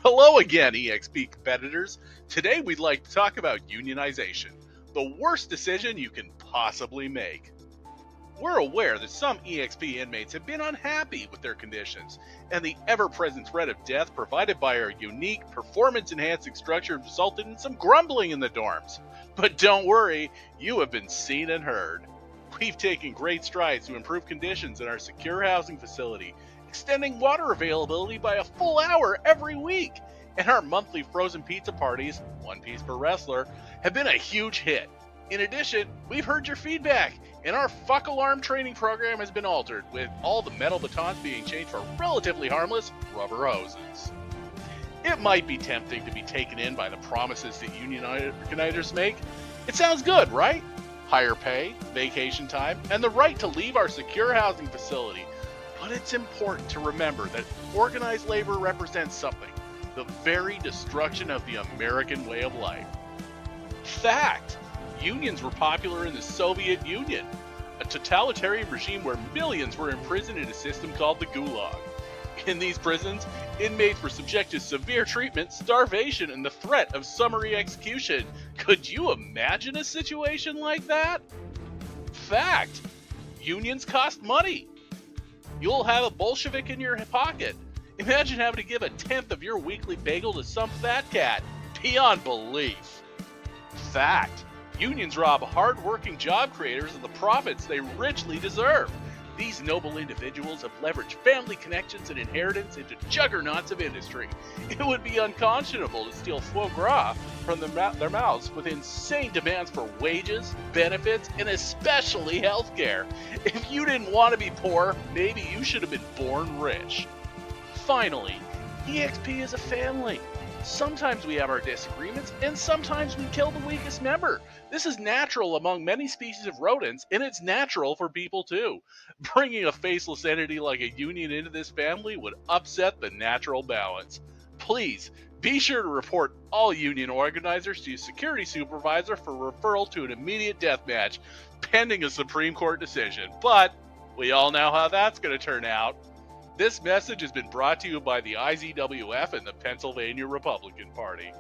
Hello again, EXP competitors. Today we'd like to talk about unionization, the worst decision you can possibly make. We're aware that some EXP inmates have been unhappy with their conditions, and the ever-present threat of death provided by our unique, performance-enhancing structure resulted in some grumbling in the dorms. But don't worry, you have been seen and heard. We've taken great strides to improve conditions in our secure housing facility, extending water availability by a full hour every week, and our monthly frozen pizza parties, one piece per wrestler, have been a huge hit. In addition, we've heard your feedback, and our fuck alarm training program has been altered, with all the metal batons being changed for relatively harmless rubber hoses. It might be tempting to be taken in by the promises that union organizers make. It sounds good, right? Higher pay, vacation time, and the right to leave our secure housing facility. But it's important to remember that organized labor represents something, the very destruction of the American way of life. Fact! Unions were popular in the Soviet Union, a totalitarian regime where millions were imprisoned in a system called the Gulag. In these prisons, inmates were subject to severe treatment, starvation, and the threat of summary execution. Could you imagine a situation like that? Fact! Unions cost money. You'll have a Bolshevik in your pocket. Imagine having to give a tenth of your weekly bagel to some fat cat. Beyond belief. Fact. Unions rob hard-working job creators of the profits they richly deserve. These noble individuals have leveraged family connections and inheritance into juggernauts of industry. It would be unconscionable to steal foie gras from their mouths with insane demands for wages, benefits, and especially healthcare. If you didn't want to be poor, maybe you should have been born rich. Finally, EXP is a family. Sometimes we have our disagreements, and sometimes we kill the weakest member. This is natural among many species of rodents, and it's natural for people too. Bringing a faceless entity like a union into this family would upset the natural balance. Please, be sure to report all union organizers to your security supervisor for referral to an immediate death match, pending a Supreme Court decision. But we all know how that's going to turn out. This message has been brought to you by the IZWF and the Pennsylvania Republican Party.